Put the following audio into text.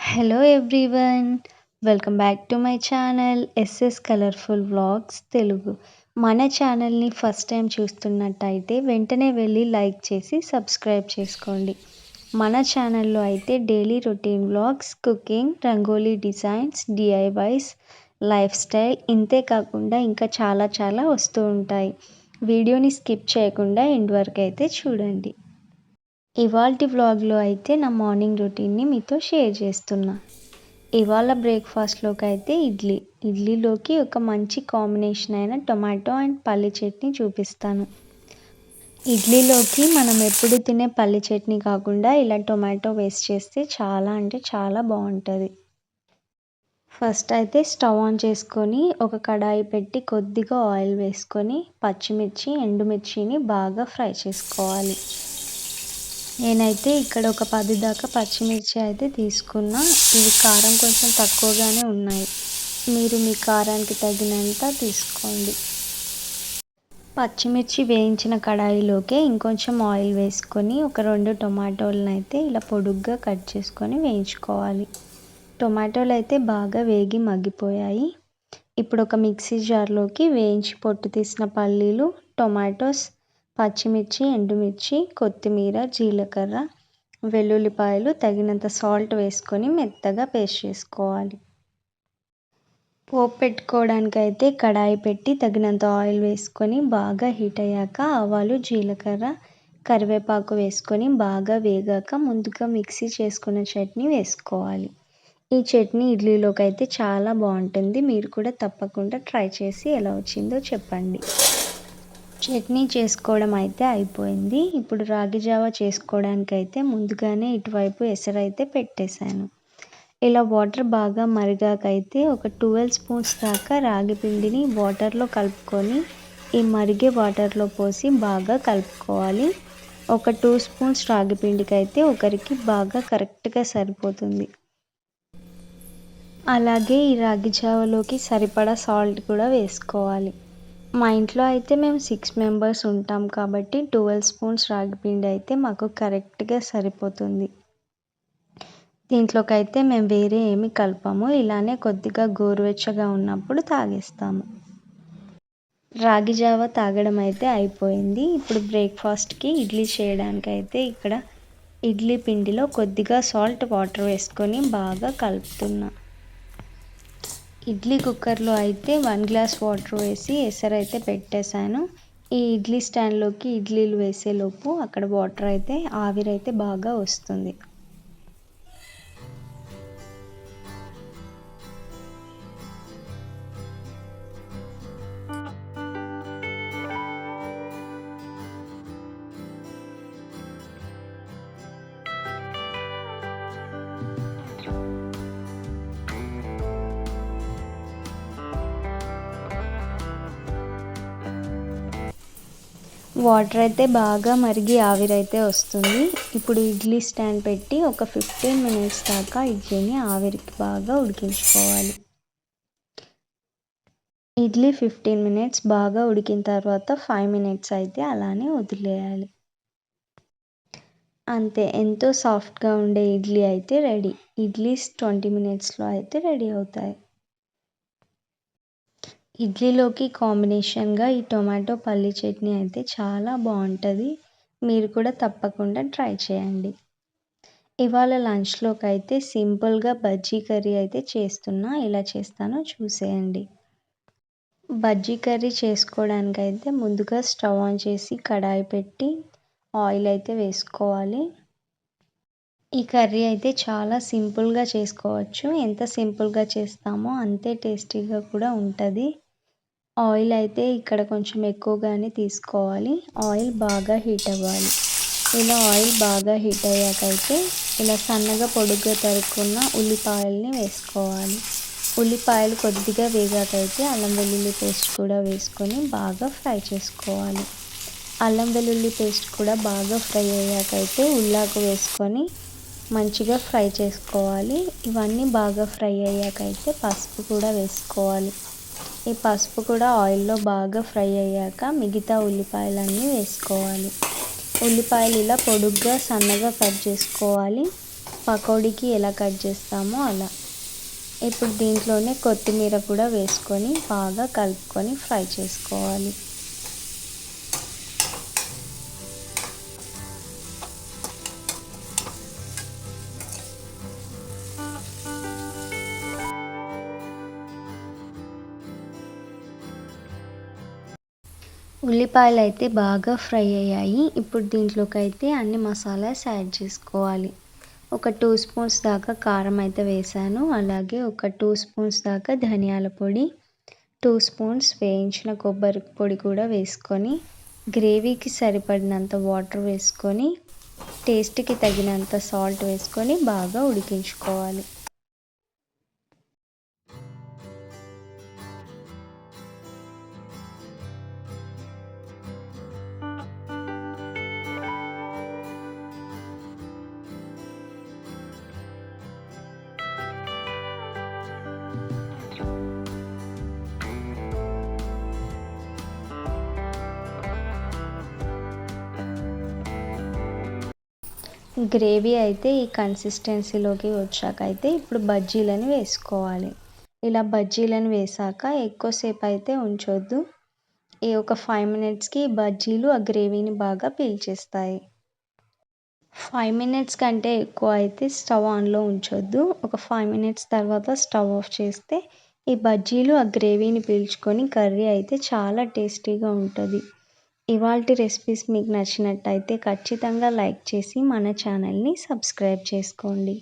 Hello everyone, welcome back to my channel SS colourful vlogs Telugu. మన ఛానల్ని first time చూస్తున్నట్టయితే వెంటనే వెళ్ళి లైక్ చేసి సబ్స్క్రైబ్ చేసుకోండి. మన ఛానల్లో అయితే daily routine vlogs, cooking, rangoli designs, DIYs, life style, ఇంతే కాకుండా ఇంకా చాలా వస్తూ ఉంటాయి. వీడియోని స్కిప్ చేయకుండా ఎండ్ వరకు అయితే చూడండి. ఇవాల్టి వ్లాగ్లో అయితే నా మార్నింగ్ రొటీన్ని మీతో షేర్ చేస్తున్నా. ఇవాళ బ్రేక్ఫాస్ట్లోకి అయితే ఇడ్లీలోకి ఒక మంచి కాంబినేషన్ అయిన టొమాటో అండ్ పల్లి చట్నీ చూపిస్తాను. ఇడ్లీలోకి మనం ఎప్పుడు తినే పల్లి చట్నీ కాకుండా ఇలా టొమాటో వేస్ట్ చేస్తే చాలా అంటే చాలా బాగుంటుంది. ఫస్ట్ అయితే స్టవ్ ఆన్ చేసుకొని ఒక కడాయి పెట్టి కొద్దిగా ఆయిల్ వేసుకొని పచ్చిమిర్చి, ఎండుమిర్చిని బాగా ఫ్రై చేసుకోవాలి. నేనైతే ఇక్కడ ఒక 10 దాకా పచ్చిమిర్చి అయితే తీసుకున్నా. ఇవి కారం కొంచెం తక్కువగానే ఉన్నాయి. మీరు మీ కారానికి తగినంత తీసుకోండి. పచ్చిమిర్చి వేయించిన కడాయిలోకే ఇంకొంచెం ఆయిల్ వేసుకొని ఒక 2 టొమాటోలను అయితే ఇలా పొడుగ్గా కట్ చేసుకొని వేయించుకోవాలి. టొమాటోలు అయితే బాగా వేగి మగ్గిపోయాయి. ఇప్పుడు ఒక మిక్సీ జార్లోకి వేయించి పొట్టు తీసిన పల్లీలు, టొమాటోస్, పచ్చిమిర్చి, ఎండుమిర్చి, కొత్తిమీర, జీలకర్ర, వెల్లుల్లిపాయలు, తగినంత సాల్ట్ వేసుకొని మెత్తగా పేస్ట్ చేసుకోవాలి. పోపు పెట్టుకోవడానికి అయితే కడాయి పెట్టి తగినంత ఆయిల్ వేసుకొని బాగా హీట్ అయ్యాక ఆవాలు, జీలకర్ర, కరివేపాకు వేసుకొని బాగా వేగాక ముందుగా మిక్సీ చేసుకున్న చట్నీ వేసుకోవాలి. ఈ చట్నీ ఇడ్లీలోకి అయితే చాలా బాగుంటుంది. మీరు కూడా తప్పకుండా ట్రై చేసి ఎలా వచ్చిందో చెప్పండి. చట్నీ చేసుకోవడం అయితే అయిపోయింది. ఇప్పుడు రాగి జావా చేసుకోవడానికి అయితే ముందుగానే ఇటువైపు ఎసరైతే పెట్టేశాను. ఇలా వాటర్ బాగా మరిగాకైతే ఒక 12 స్పూన్స్ దాకా రాగి పిండిని వాటర్లో కలుపుకొని ఈ మరిగే వాటర్లో పోసి బాగా కలుపుకోవాలి. ఒక 2 స్పూన్స్ రాగి పిండికి అయితే ఒకరికి బాగా కరెక్ట్గా సరిపోతుంది. అలాగే ఈ రాగి జావలోకి సరిపడా సాల్ట్ కూడా వేసుకోవాలి. మా ఇంట్లో అయితే మేము 6 మెంబర్స్ ఉంటాం కాబట్టి 12 స్పూన్స్ రాగి పిండి అయితే మాకు కరెక్ట్గా సరిపోతుంది. దీంట్లోకి అయితే మేము వేరే ఏమి కలపము. ఇలానే కొద్దిగా గోరువెచ్చగా ఉన్నప్పుడు తాగేస్తాము. రాగి జావ తాగడం అయితే అయిపోయింది. ఇప్పుడు బ్రేక్ఫాస్ట్కి ఇడ్లీ చేయడానికి అయితే ఇక్కడ ఇడ్లీ పిండిలో కొద్దిగా సాల్ట్ వాటర్ వేసుకొని బాగా కలుపుతున్నా. ఇడ్లీ కుక్కర్లో అయితే 1 గ్లాస్ వాటర్ వేసి ఎసరైతే పెట్టేశాను. ఈ ఇడ్లీ స్టాండ్లోకి ఇడ్లీలు వేసేలోపు అక్కడ వాటర్ అయితే ఆవిరైతే బాగా వస్తుంది. వాటర్ అయితే బాగా మరిగి ఆవిరైతే వస్తుంది. ఇప్పుడు ఇడ్లీ స్టాండ్ పెట్టి ఒక 15 మినిట్స్ దాకా ఇడ్లీని ఆవిరికి బాగా ఉడికించుకోవాలి. ఇడ్లీ 15 మినిట్స్ బాగా ఉడికిన తర్వాత 5 మినిట్స్ అయితే అలానే వదిలేయాలి. అంతే, ఎంతో సాఫ్ట్గా ఉండే ఇడ్లీ అయితే రెడీ. ఇడ్లీస్ 20 మినిట్స్లో అయితే రెడీ అవుతాయి. ఇడ్లీలోకి కాంబినేషన్గా ఈ టొమాటో పల్లి చట్నీ అయితే చాలా బాగుంటుంది. మీరు కూడా తప్పకుండా ట్రై చేయండి. ఇవాళ లంచ్లోకి అయితే సింపుల్గా బజ్జీ కర్రీ అయితే చేస్తున్నా. ఎలా చేస్తానో చూసేయండి. బజ్జీ కర్రీ చేసుకోవడానికి అయితే ముందుగా స్టవ్ ఆన్ చేసి కడాయి పెట్టి ఆయిల్ అయితే వేసుకోవాలి. ఈ కర్రీ అయితే చాలా సింపుల్గా చేసుకోవచ్చు. ఎంత సింపుల్గా చేస్తామో అంతే టేస్టీగా కూడా ఉంటుంది. ఆయిల్ అయితే ఇక్కడ కొంచెం ఎక్కువగానే తీసుకోవాలి. ఆయిల్ బాగా హీట్ అవ్వాలి. ఇలా ఆయిల్ బాగా హీట్ అయ్యాకైతే ఇలా సన్నగా పొడుగ్గా తరుక్కున్న ఉల్లిపాయల్ని వేసుకోవాలి. ఉల్లిపాయలు కొద్దిగా వేగాకైతే అల్లం వెల్లుల్లి పేస్ట్ కూడా వేసుకొని బాగా ఫ్రై చేసుకోవాలి. అల్లం వెల్లుల్లి పేస్ట్ కూడా బాగా ఫ్రై అయ్యాకైతే ఉల్లాకు వేసుకొని మంచిగా ఫ్రై చేసుకోవాలి. ఇవన్నీ బాగా ఫ్రై అయ్యాకైతే పసుపు కూడా వేసుకోవాలి. ఈ పసుపు కూడా ఆయిల్లో బాగా ఫ్రై అయ్యాక మిగతా ఉల్లిపాయలన్నీ వేసుకోవాలి. ఉల్లిపాయలు ఇలా పొడుగ్గా సన్నగా కట్ చేసుకోవాలి. పకోడీకి ఎలా కట్ చేస్తామో అలా. ఇప్పుడు దీంట్లోనే కొత్తిమీర కూడా వేసుకొని బాగా కలుపుకొని ఫ్రై చేసుకోవాలి. ఉల్లిపాయలు అయితే బాగా ఫ్రై అయ్యాయి. ఇప్పుడు దీంట్లోకి అయితే అన్ని మసాలాస్ యాడ్ చేసుకోవాలి. ఒక 2 స్పూన్స్ దాకా కారం అయితే వేసాను. అలాగే ఒక 2 స్పూన్స్ దాకా ధనియాల పొడి, 2 స్పూన్స్ వేయించిన కొబ్బరి పొడి కూడా వేసుకొని గ్రేవీకి సరిపడినంత వాటర్ వేసుకొని టేస్ట్కి తగినంత సాల్ట్ వేసుకొని బాగా ఉడికించుకోవాలి. గ్రేవీ అయితే ఈ కన్సిస్టెన్సీలోకి వచ్చాక అయితే ఇప్పుడు బజ్జీలను వేసుకోవాలి. ఇలా బజ్జీలను వేసాక ఎక్కువసేపు అయితే ఉంచొద్దు. ఒక 5 మినిట్స్కి బజ్జీలు ఆ గ్రేవీని బాగా పీల్చేస్తాయి. 5 మినిట్స్ కంటే ఎక్కువ అయితే స్టవ్ ఆన్లో ఉంచొద్దు. ఒక 5 మినిట్స్ తర్వాత స్టవ్ ఆఫ్ చేస్తే ఈ బజ్జీలు ఆ గ్రేవీని పీల్చుకొని కర్రీ అయితే చాలా టేస్టీగా ఉంటుంది. ఇవాల్టి రెసిపీస్ మీకు నచ్చినట్టయితే ఖచ్చితంగా లైక్ చేసి మన ఛానల్ని సబ్స్క్రైబ్ చేసుకోండి.